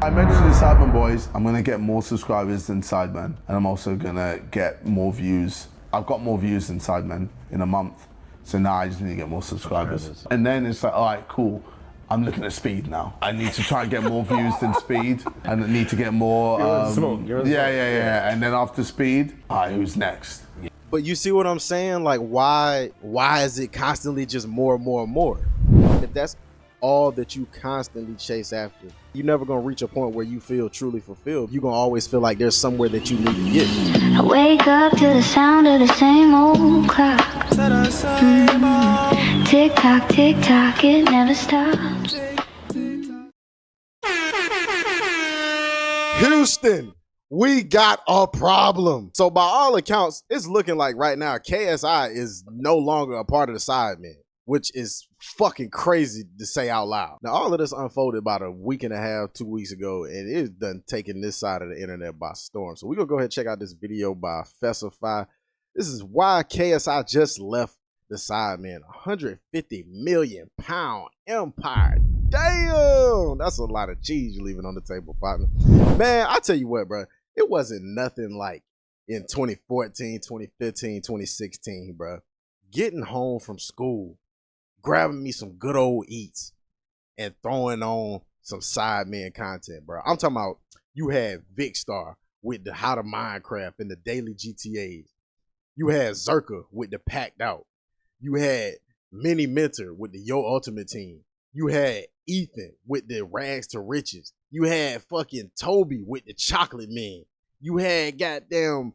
I mentioned the Sidemen boys. I'm gonna get more subscribers than Sidemen, and I'm also gonna get more views. I've got more views than Sidemen in a month, so now I just need to get more subscribers. And then it's like, all right, cool. I'm looking at Speed now. I need to try and get more views than Speed, and I need to get more. Yeah. And then after Speed, all right, who's next? But you see what I'm saying? Like, why is it constantly just more and more and more? If that's all that you constantly chase after, you're never gonna reach a point where you feel truly fulfilled. You're gonna always feel like there's somewhere that you need to get. I wake up to the sound of the same old clock. Tick tock, it never stops. Houston, we got a problem. So by all accounts, it's looking like right now KSI is no longer a part of the Sidemen, which is fucking crazy to say out loud. Now, all of this unfolded about a week and a half, 2 weeks ago, and it's done taking this side of the internet by storm. So we're gonna go ahead and check out this video by Fesify. This is why KSI just left the Sidemen. 150 million pound empire. Damn, that's a lot of cheese you're leaving on the table, partner. Man, I tell you what, bro, it wasn't nothing like in 2014, 2015, 2016, bro. Getting home from school, grabbing me some good old eats, and throwing on some Sidemen content, bro. I'm talking about you had Vicstar with the How to Minecraft and the daily GTAs. You had Zerka with the Packed Out. You had Mini Mentor with the Yo Ultimate Team. You had Ethan with the Rags to Riches. You had fucking Toby with the Chocolate Man. You had goddamn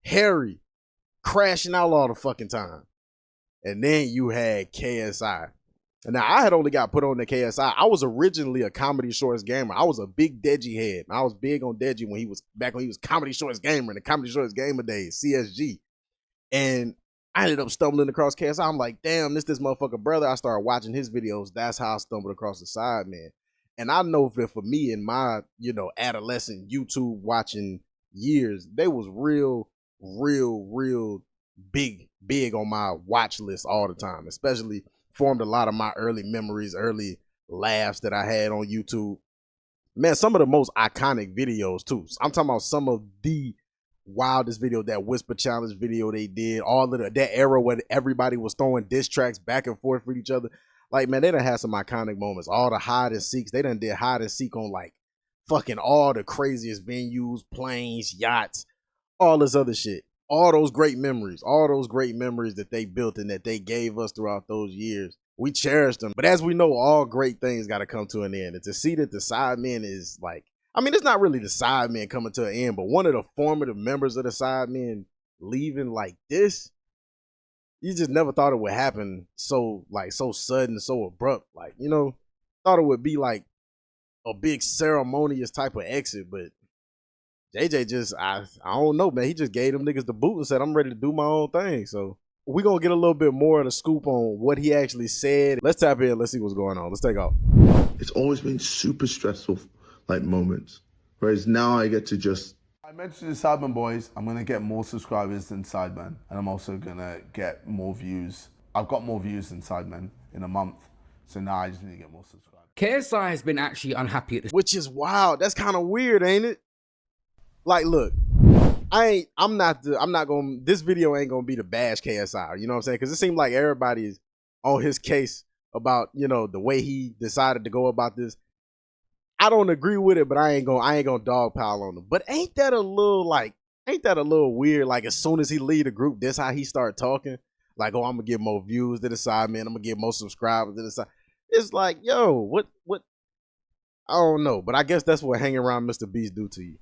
Harry crashing out all the fucking time. And then you had KSI. And now I had only got put on the KSI. I was originally a Comedy Shorts gamer. I was a big Deji head. I was big on Deji when he was Comedy Shorts gamer in the Comedy Shorts gamer days, CSG. And I ended up stumbling across KSI. I'm like, damn, this motherfucker brother. I started watching his videos. That's how I stumbled across the Sidemen. And I know that for me in my, adolescent YouTube watching years, they was real big on my watch list all the time, especially formed a lot of my early memories, early laughs that I had on YouTube. Man, some of the most iconic videos too. I'm talking about some of the wildest video, that Whisper Challenge video they did, all of that era where everybody was throwing diss tracks back and forth with each other. Like, man, they done had some iconic moments. All the hide and seeks, they done did hide and seek on like fucking all the craziest venues, planes, yachts, all this other shit. All those great memories that they built and that they gave us throughout those years. We cherished them. But as we know, all great things got to come to an end. And to see that the Sidemen is like, I mean, it's not really the Sidemen coming to an end, but one of the formative members of the Sidemen leaving like this, you just never thought it would happen so sudden, so abrupt. Like, thought it would be like a big ceremonious type of exit, but JJ just, I don't know, man. He just gave them niggas the boot and said, I'm ready to do my own thing. So we're going to get a little bit more of the scoop on what he actually said. Let's tap in. Let's see what's going on. Let's take off. It's always been super stressful, like moments. Whereas now I get to just... I mentioned the Sidemen boys. I'm going to get more subscribers than Sidemen. And I'm also going to get more views. I've got more views than Sidemen in a month. So now I just need to get more subscribers. KSI has been actually unhappy at this. Which is wild. That's kind of weird, ain't it? Like, look, this video ain't gonna be the bash KSI, you know what I'm saying? Because it seemed like everybody's on his case about, the way he decided to go about this. I don't agree with it, but I ain't gonna dogpile on him. But ain't that a little weird? Like, as soon as he leave the group, that's how he start talking. Like, oh, I'm gonna get more views to the Sidemen, I'm gonna get more subscribers to the side. It's like, yo, what? I don't know, but I guess that's what hanging around Mr. Beast do to you.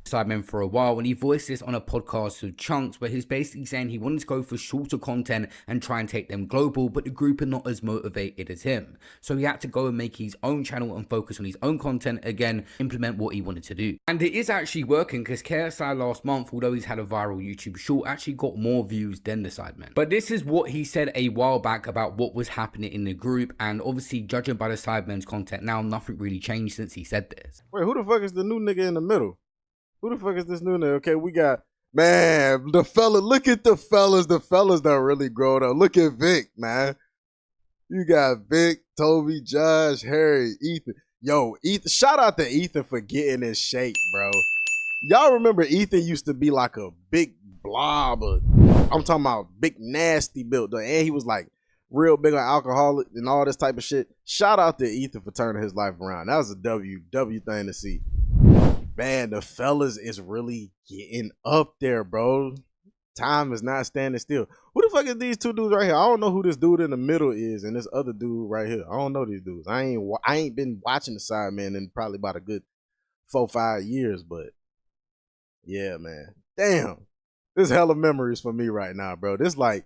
Sidemen for a while, and he voiced this on a podcast with Chunks, where he's basically saying he wanted to go for shorter content and try and take them global, but the group are not as motivated as him. So he had to go and make his own channel and focus on his own content again, implement what he wanted to do. And it is actually working, because KSI last month, although he's had a viral YouTube short, actually got more views than the Sidemen. But this is what he said a while back about what was happening in the group, and obviously judging by the Sidemen's content now, nothing really changed since he said this. Wait, who the fuck is the new nigga in the middle? Who the fuck is this new nigga? Okay, we got, man, look at the fellas that really grown up. Look at Vic, man. You got Vic, Toby, Josh, Harry, Ethan. Yo, Ethan, shout out to Ethan for getting in shape, bro. Y'all remember Ethan used to be like a big blob of, I'm talking about big nasty build, and he was like real big on alcohol and all this type of shit. Shout out to Ethan for turning his life around. That was a W thing to see. Man, the fellas is really getting up there, bro. Time is not standing still. Who the fuck is these two dudes right here? I don't know who this dude in the middle is and this other dude right here. I don't know these dudes. I ain't been watching the Sidemen in probably about a good 4-5 years, but yeah, man. Damn. This hella memories for me right now, bro. This like,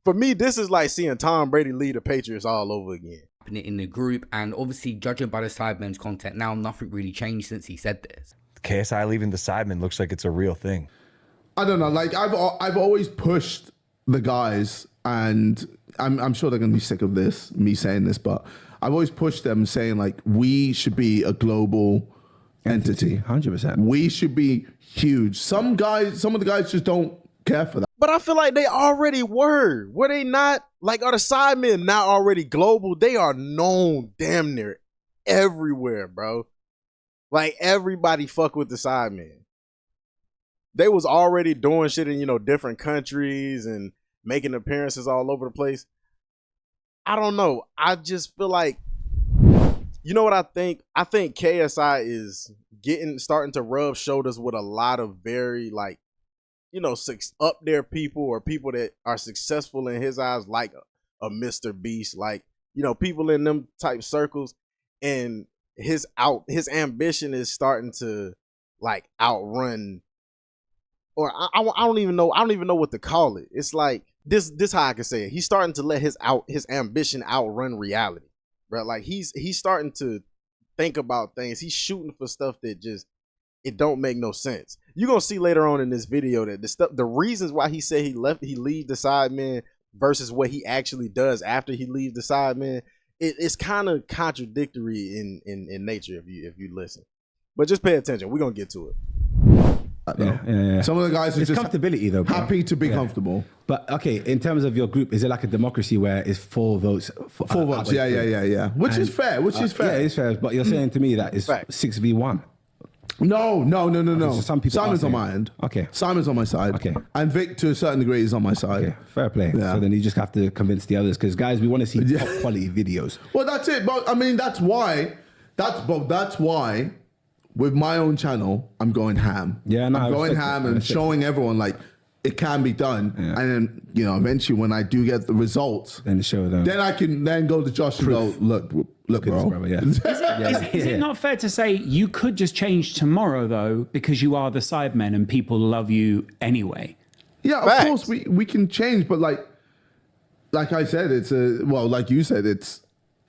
for me, this is like seeing Tom Brady lead the Patriots all over again. In the group, and obviously judging by the Sidemen's content now, nothing really changed since he said this. KSI leaving the Sidemen looks like it's a real thing. I don't know. Like I've always pushed the guys, and I'm sure they're gonna be sick of this, me saying this, but I've always pushed them, saying like we should be a global entity. 100%. We should be huge. Some of the guys just don't care for that. But I feel like they already were. Were they not? Like, are the Sidemen not already global? They are known damn near everywhere, bro. Like, everybody fuck with the Sidemen. They was already doing shit in, different countries and making appearances all over the place. I don't know. I just feel like, you know what I think? I think KSI is starting to rub shoulders with a lot of very, like, up there people, or people that are successful in his eyes, like a Mr. Beast, like, people in them type circles. And his ambition is starting to like outrun, or I don't even know what to call it. It's like this how I can say it. He's starting to let his ambition outrun reality, bro. Like he's starting to think about things. He's shooting for stuff that just, it don't make no sense. You're gonna see later on in this video that the reasons why he said he leave the Sidemen versus what he actually does after he leaves the Sidemen, it's kind of contradictory in nature if you listen. But just pay attention. We're gonna get to it. Yeah. Some of the guys are It's just comfortability though, bro. happy to be comfortable. But okay, in terms of your group, is it like a democracy where it's 4 votes? 4 votes, yeah. Which is fair. Yeah, it's fair. But you're saying to me that it's 6v1. No. So some people Simon's are on saying- my end. Okay. Simon's on my side. Okay. And Vic, to a certain degree, is on my side. Okay, fair play. Yeah. So then you just have to convince the others, because guys, we want to see top quality videos. Well, that's it. But I mean, that's why with my own channel, I'm going ham. Yeah, no, I I'm going respect ham it. I and respect showing everyone like it can be done. Yeah. And then, eventually when I do get the results, Then show them. then I can then go to Josh and go, look, at this, bro. brother, yeah. Is it not fair to say you could just change tomorrow, though, because you are the Sidemen and people love you anyway? Yeah, Facts. of course we can change, but like I said, like you said, it's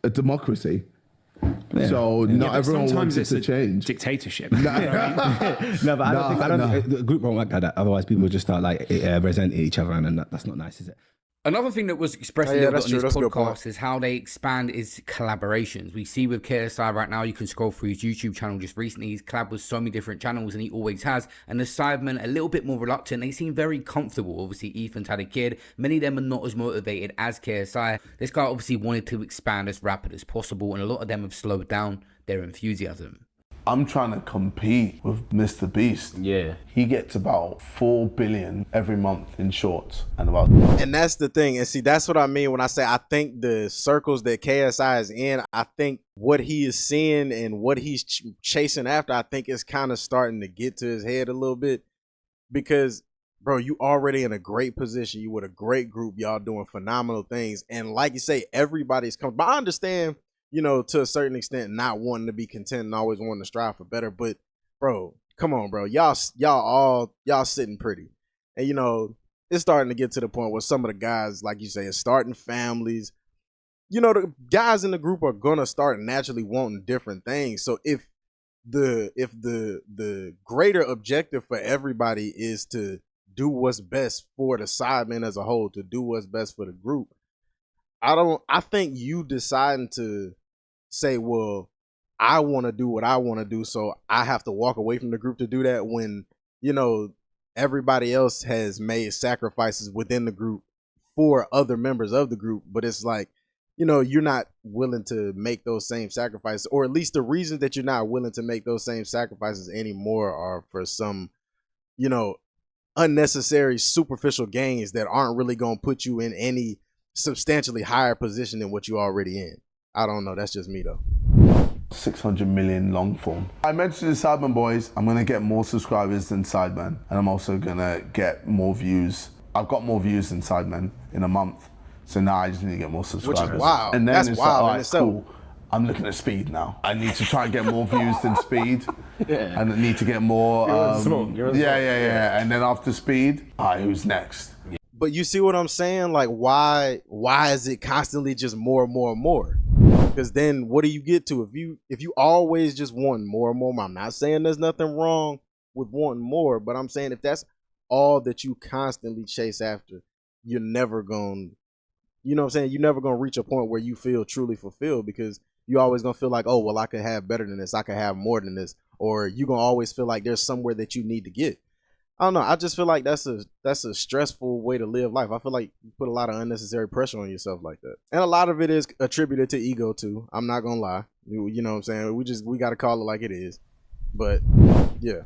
a democracy. Yeah. So Yeah. not But everyone sometimes wants it it's to a change. dictatorship. No, but I don't think the group won't work like that. Otherwise, people will just start like resenting each other, and that's not nice, is it? Another thing that was expressed Oh, a yeah, little that's bit on true. this That's a good point. podcast is how they expand is collaborations. We see with KSI right now, you can scroll through his YouTube channel just recently. He's collabed with so many different channels, and he always has. And the Sidemen, a little bit more reluctant. They seem very comfortable. Obviously, Ethan's had a kid. Many of them are not as motivated as KSI. This guy obviously wanted to expand as rapid as possible, and a lot of them have slowed down their enthusiasm. I'm trying to compete with Mr. Beast. Yeah. He gets about 4 billion every month in shorts and And that's the thing. And see, that's what I mean when I say I think the circles that KSI is in, I think what he is seeing and what he's chasing after, I think is kind of starting to get to his head a little bit. Because, bro, you already in a great position. You with a great group. Y'all doing phenomenal things. And like you say, everybody's coming. But I understand, to a certain extent, not wanting to be content and always wanting to strive for better. But, bro, come on, bro. Y'all sitting pretty. And, it's starting to get to the point where some of the guys, like you say, are starting families. The guys in the group are going to start naturally wanting different things. So if the greater objective for everybody is to do what's best for the Sidemen as a whole, to do what's best for the group, I think you deciding to say, well, I want to do what I want to do, so I have to walk away from the group to do that, when, everybody else has made sacrifices within the group for other members of the group. But it's like, you're not willing to make those same sacrifices, or at least the reasons that you're not willing to make those same sacrifices anymore are for some, you know, unnecessary superficial gains that aren't really going to put you in any substantially higher position than what you're already in. I don't know. That's just me though. 600 million long form. I mentioned the Sidemen boys, I'm gonna get more subscribers than Sidemen, and I'm also gonna get more views. I've got more views than Sidemen in a month, so now I just need to get more subscribers. Which is wild. And then That's it's wild like, in itself. cool. I'm looking at Speed now. I need to try and get more views than Speed, and I need to get more. Yeah. And then after Speed, who's next? But you see what I'm saying? Like, why is it constantly just more and more and more? Because then what do you get to if you always just want more and more? I'm not saying there's nothing wrong with wanting more, but I'm saying if that's all that you constantly chase after, you're never going, you know what I'm saying? You're never going to reach a point where you feel truly fulfilled, because you're always going to feel like, oh, well, I could have better than this. I could have more than this. Or you're going to always feel like there's somewhere that you need to get. I don't know. I just feel like that's a stressful way to live life. I feel like you put a lot of unnecessary pressure on yourself like that. And a lot of it is attributed to ego too. I'm not going to lie. You know what I'm saying? We got to call it like it is. But yeah.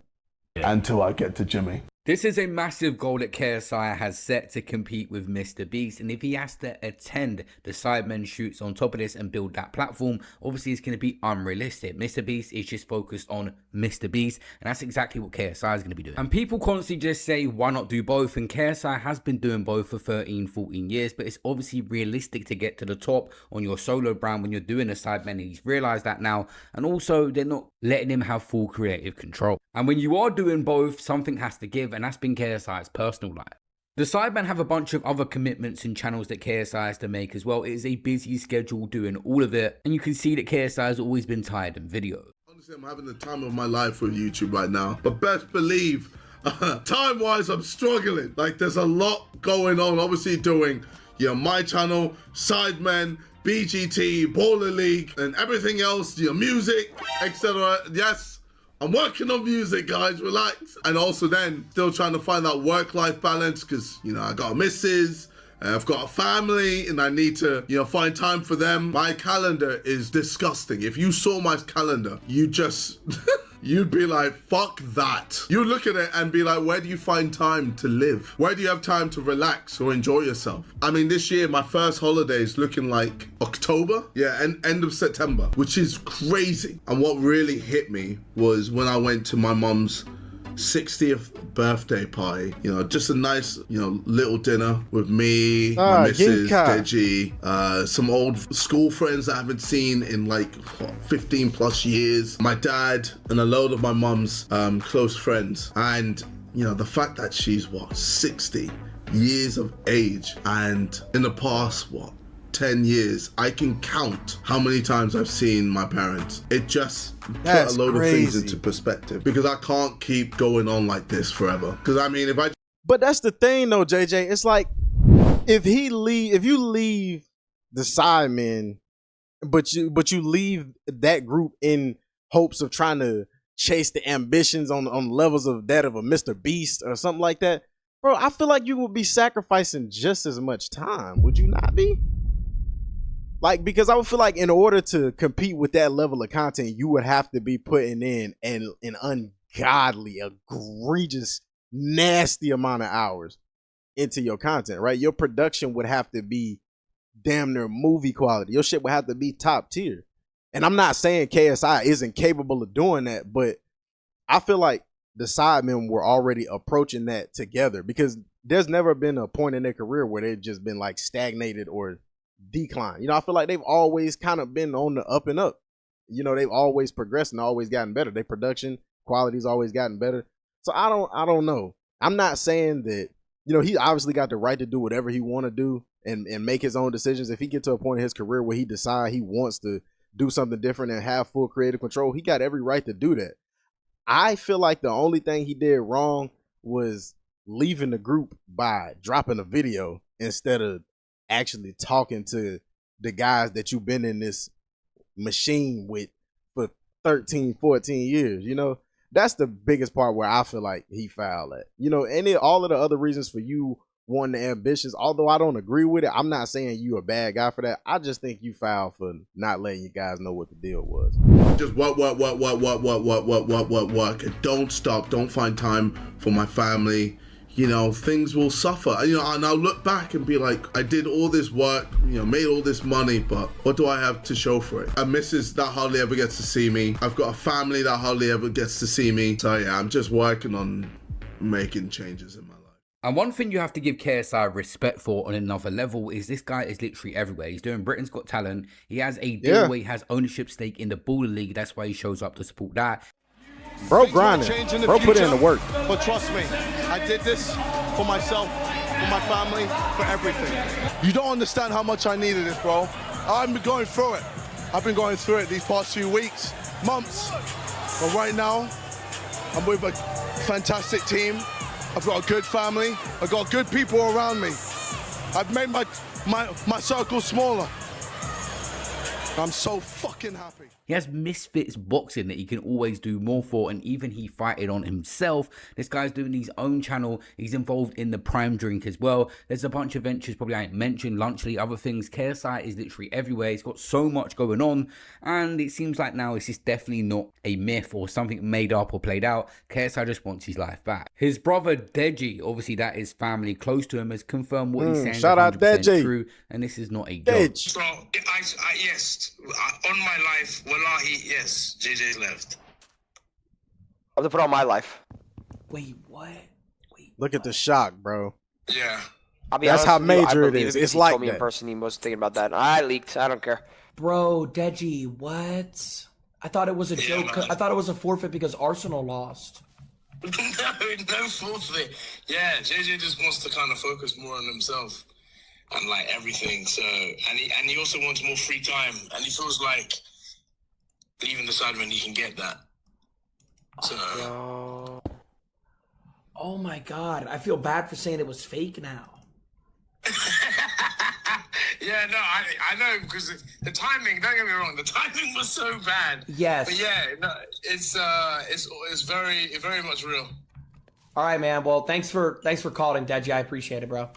Until I get to Jimmy. This is a massive goal that KSI has set to compete with Mr. Beast, and if he has to attend the Sidemen shoots on top of this and build that platform, obviously it's going to be unrealistic. Mr. Beast is just focused on Mr. Beast, and that's exactly what KSI is going to be doing. And people constantly just say, why not do both? And KSI has been doing both for 13, 14 years, but it's obviously realistic to get to the top on your solo brand when you're doing a Sidemen, and he's realized that now, and also they're not letting him have full creative control. And when you are doing both, something has to give, and that's been KSI's personal life. The Sidemen have a bunch of other commitments and channels that KSI has to make as well. It is a busy schedule doing all of it, and you can see that KSI has always been tired in video. Honestly, I'm having the time of my life with YouTube right now, but best believe, time-wise, I'm struggling. Like, there's a lot going on. Obviously doing, my channel, Sidemen, BGT, Baller League, and everything else, music, etc. Yes, I'm working on music, guys, relax. And also then still trying to find that work-life balance, because, I got a missus, I've got a family, and I need to, find time for them. My calendar is disgusting. If you saw my calendar, you just... You'd be like, fuck that. You'd look at it and be like, where do you find time to live? Where do you have time to relax or enjoy yourself? I mean, this year, my first holiday is looking like October. Yeah, and end of September, which is crazy. And what really hit me was when I went to my mum's 60th birthday party, just a nice, little dinner with me, my missus, Deji, some old school friends that I haven't seen in like 15 plus years, my dad, and a load of my mum's close friends. And, the fact that she's 60 years of age, and in the past, 10 years, I can count how many times I've seen my parents. It just put a load of things into perspective, because I can't keep going on like this forever. Because I mean, but that's the thing though, JJ. It's like if you leave the Sidemen, but you leave that group in hopes of trying to chase the ambitions on levels of that of a Mr. Beast or something like that, bro, I feel like you would be sacrificing just as much time. Would you not be? Like, because I would feel like in order to compete with that level of content, you would have to be putting in an ungodly, egregious, nasty amount of hours into your content, right? Your production would have to be damn near movie quality. Your shit would have to be top tier. And I'm not saying KSI isn't capable of doing that, but I feel like the Sidemen were already approaching that together, because there's never been a point in their career where they've just been like stagnated or decline. I feel like they've always kind of been on the up and up. They've always progressed and always gotten better. Their production quality's always gotten better. So I don't know. I'm not saying that, he obviously got the right to do whatever he want to do and make his own decisions. If he get to a point in his career where he decide he wants to do something different and have full creative control, he got every right to do that. I feel like the only thing he did wrong was leaving the group by dropping a video instead of actually talking to the guys that you've been in this machine with for 13, 14 years. That's the biggest part where I feel like he fouled at. All of the other reasons for you wanting the ambitions. Although I don't agree with it, I'm not saying you a bad guy for that. I just think you foul for not letting you guys know what the deal was. Just work. Don't stop. Don't find time for my family. You know, things will suffer. You know, and I'll look back and be like, I did all this work, you know, made all this money, but what do I have to show for it? A missus that hardly ever gets to see me. I've got a family that hardly ever gets to see me. So yeah, I'm just working on making changes in my life. And one thing you have to give KSI respect for on another level is this guy is literally everywhere. He's doing Britain's Got Talent. He has a deal where he has ownership stake in the Baller League. That's why he shows up to support that. Bro grinding. Bro put in the work. But trust me, I did this for myself, for my family, for everything. You don't understand how much I needed this, bro. I've been going through it. I've been going through it these past few weeks, months. But right now, I'm with a fantastic team. I've got a good family. I've got good people around me. I've made my circle smaller. I'm so fucking happy. He has misfits boxing that he can always do more for, and even he fighted on himself. This guy's doing his own channel. He's involved in the Prime Drink as well. There's a bunch of ventures probably I ain't mentioned, Lunchly, other things. KSI is literally everywhere. He's got so much going on, and it seems like now it's just definitely not a myth or something made up or played out. KSI just wants his life back. His brother Deji, obviously that is family close to him, has confirmed what he's saying. Shout out Deji. True, and this is not a joke. So, yes, on my life, wallahi, yes, JJ's left. I'm gonna put on my life. Wait, what? Look at the shock, bro. Yeah. I'll be That's honest how with you, I major it believe is. because It's he like told me in that. person he was thinking about that. I leaked. I don't care. Bro, Deji, what? I thought it was a joke. Man. I thought it was a forfeit because Arsenal lost. no forfeit. Yeah, JJ just wants to kind of focus more on himself and like everything. So, and he also wants more free time, and he feels like leaving the side when he can get that. So. Oh my god, I feel bad for saying it was fake now. Yeah, no, I know, because the timing, don't get me wrong, the timing was so bad. Yes. But yeah, no, it's very much real. All right, man. Well, thanks for calling, Deji. I appreciate it, bro.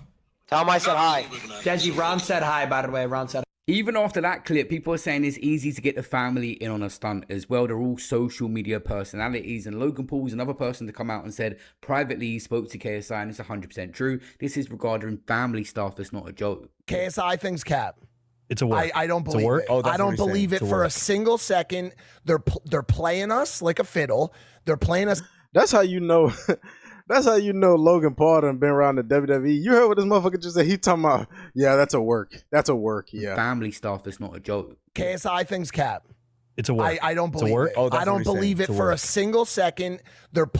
Tell him I said hi. Deji, Ron said hi, by the way. Ron said Even after that clip, people are saying it's easy to get the family in on a stunt as well. They're all social media personalities, and Logan Paul's another person to come out and said privately he spoke to KSI, and it's 100% true. This is regarding family stuff. That's not a joke. KSI thinks cap. It's a work. I don't believe it. Oh, that's I don't what he's believe saying. it for a single second. They're playing us like a fiddle. They're playing us. That's how you know. That's how you know Logan Paul done been around the WWE. You heard what this motherfucker just said? He talking about, yeah, that's a work. That's a work, yeah. Family stuff is not a joke. KSI thinks cap. It's a work. I don't believe it. Oh, that's I don't believe it for a single second. They're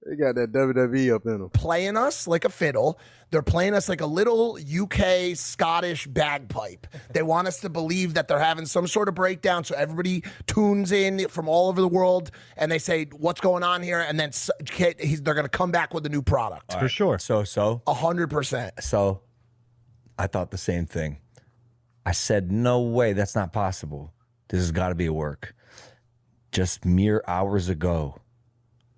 They got that WWE up in them. playing us like a fiddle. They're playing us like a little UK Scottish bagpipe. They want us to believe that they're having some sort of breakdown, so everybody tunes in from all over the world, and they say, "What's going on here?" And then they're going to come back with a new product. For sure. So 100%. So I thought the same thing. I said, no way, that's not possible. This has got to be a work. Just mere hours ago,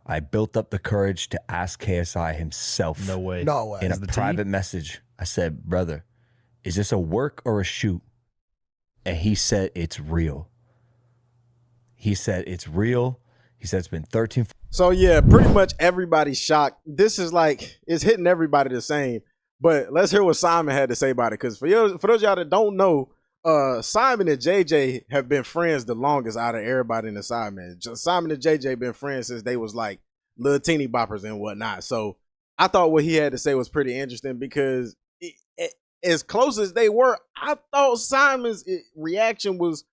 I built up the courage to ask KSI himself. No way. No way. In a private message, I said, brother, is this a work or a shoot? And he said, it's real. He said, it's real. He said, it's been 13. So yeah, pretty much everybody's shocked. This is like, it's hitting everybody the same. But let's hear what Simon had to say about it. Because for those of y'all that don't know, Simon and JJ have been friends the longest out of everybody in the side, man. Simon and JJ been friends since they was like little teeny boppers and whatnot. So I thought what he had to say was pretty interesting because as close as they were, I thought Simon's reaction was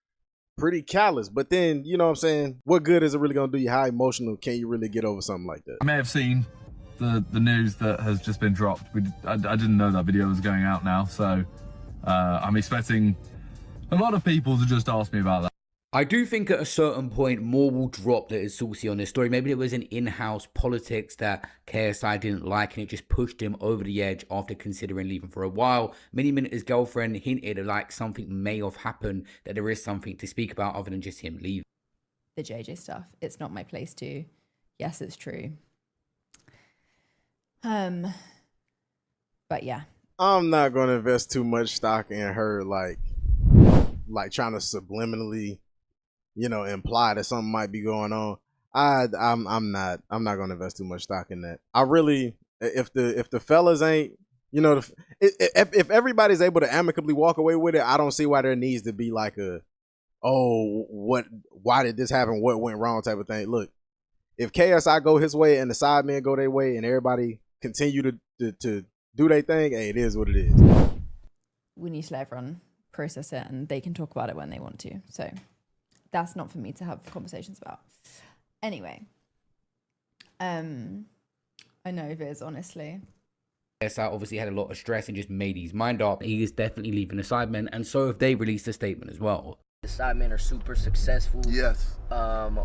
pretty callous. But then, you know what I'm saying? What good is it really going to do you? How emotional can you really get over something like that? I may have seen the news that has just been dropped. I didn't know that video was going out now. So I'm expecting a lot of people to just ask me about that. I do think at a certain point more will drop that is saucy on this story. Maybe there was an in-house politics that KSI didn't like and it just pushed him over the edge after considering leaving for a while. Mini Minute's girlfriend hinted like something may have happened, that there is something to speak about other than just him leaving. The JJ stuff, it's not my place to. Yes, it's true. But yeah. I'm not gonna invest too much stock in her, like trying to subliminally, imply that something might be going on. I'm not gonna invest too much stock in that. I really, if the fellas ain't, if everybody's able to amicably walk away with it, I don't see why there needs to be like why did this happen? What went wrong type of thing. Look, if KSI go his way and the side men go their way and everybody continue to do their thing, hey, it is what it is. We need to let everyone process it and they can talk about it when they want to. So that's not for me to have conversations about. Anyway, I know Viz, honestly. KSI obviously had a lot of stress and just made his mind up. He is definitely leaving the Sidemen, and so have they released a statement as well. The Sidemen are super successful. Yes.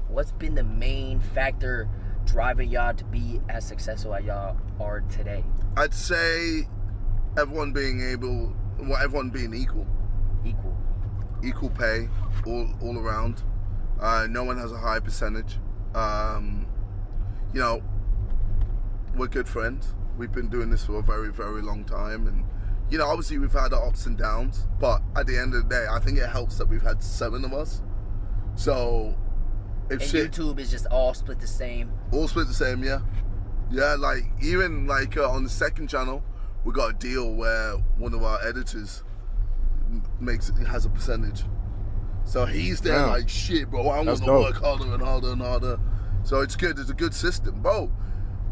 What's been the main factor driving y'all to be as successful as y'all are today? I'd say everyone being equal. Equal pay all around. No one has a high percentage. We're good friends. We've been doing this for a very, very long time, and obviously we've had our ups and downs, but at the end of the day, I think it helps that we've had 7 of us. So if YouTube is just all split the same. All split the same, yeah. Yeah, even on the second channel, we got a deal where one of our editors has a percentage. So he's there like, shit, bro, I'm gonna work harder and harder and harder. So it's good. It's a good system, bro.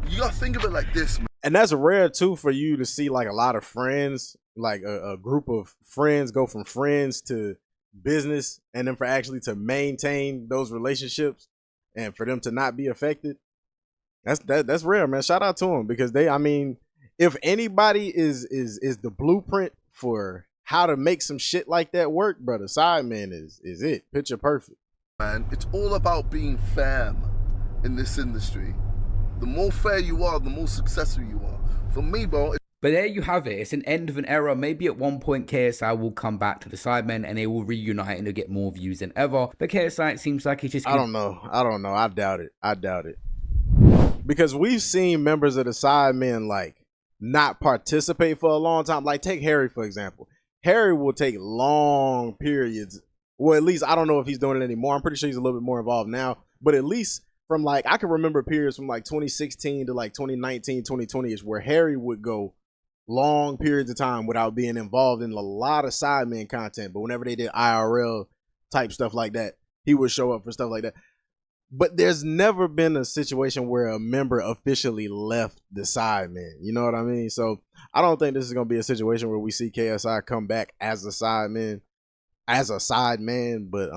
You gotta think of it like this, man. And that's rare too for you to see like a lot of friends, like a group of friends go from friends to business, and then for actually to maintain those relationships and for them to not be affected. That's rare, man. Shout out to them, because if anybody is the blueprint for how to make some shit like that work, brother, Sidemen is it. Picture perfect. Man, it's all about being fair, man, in this industry. The more fair you are, the more successful you are. For me, bro. But there you have it. It's an end of an era. Maybe at one point KSI will come back to the Sidemen and they will reunite and they'll get more views than ever. But KSI, it seems like he's just... I don't know. I doubt it. Because we've seen members of the Sidemen not participate for a long time. Like take Harry, for example. Harry will take long periods. Well, at least I don't know if he's doing it anymore. I'm pretty sure he's a little bit more involved now. But at least from I can remember periods from 2016 to 2019, 2020-ish where Harry would go long periods of time without being involved in a lot of Sidemen content. But whenever they did IRL type stuff like that, he would show up for stuff like that. But there's never been a situation where a member officially left the Sidemen. You know what I mean? So I don't think this is going to be a situation where we see KSI come back as a Sideman, But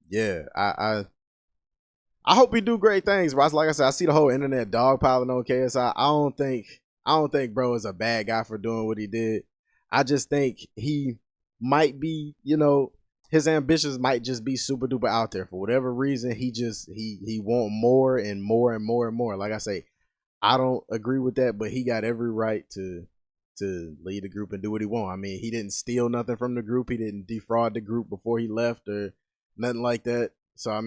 yeah, I hope he do great things, bro. Like I said, I see the whole internet dogpiling on KSI. I don't think bro is a bad guy for doing what he did. I just think he might be, his ambitions might just be super duper out there for whatever reason. He want more and more and more and more. Like I say, I don't agree with that, but he got every right to lead the group and do what he want. He didn't steal nothing from the group. He didn't defraud the group before he left or nothing like that. So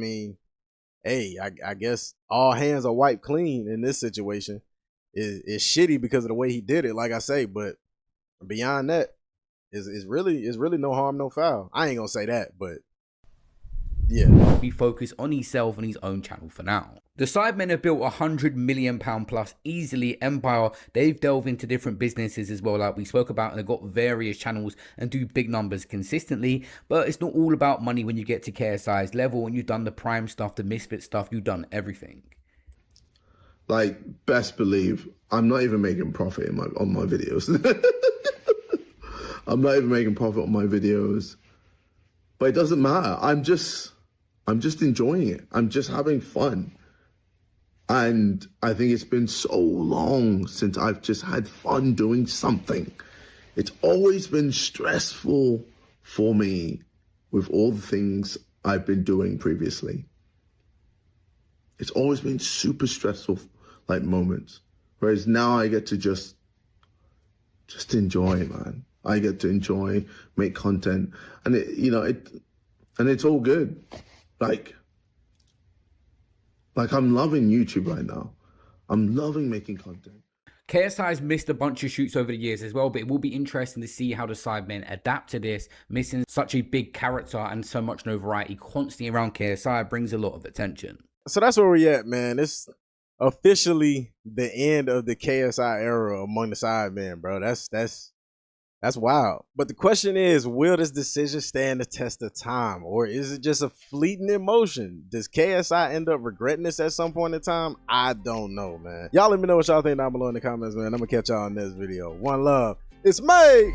hey, I guess all hands are wiped clean in this situation. Is shitty because of the way he did it, like I say, but beyond that, is really no harm, no foul. I ain't gonna say that, but yeah. Be focused on himself and his own channel for now. The Sidemen have built £100 million plus easily empire. They've delved into different businesses as well, like we spoke about, and they've got various channels and do big numbers consistently. But it's not all about money when you get to KSI's level. When you've done the Prime stuff, the Misfit stuff, you've done everything. Best believe I'm not even making profit on my videos. I'm not even making profit on my videos, but it doesn't matter. I'm just enjoying it. I'm just having fun. And I think it's been so long since I've just had fun doing something. It's always been stressful for me with all the things I've been doing previously. It's always been super stressful, moments. Whereas now I get to just enjoy, man. I get to enjoy, make content, and and it's all good. I'm loving YouTube right now. I'm loving making content. KSI's missed a bunch of shoots over the years as well, but it will be interesting to see how the Sidemen adapt to this. Missing such a big character and so much notoriety constantly around KSI brings a lot of attention. So that's where we at, man. It's officially the end of the KSI era among the Sidemen, bro. That's wild. But the question is, will this decision stand the test of time, or is it just a fleeting emotion? Does KSI end up regretting this at some point in time? I don't know, man. Y'all let me know what y'all think down below in the comments, man. I'm gonna catch y'all in this video. One love. It's May.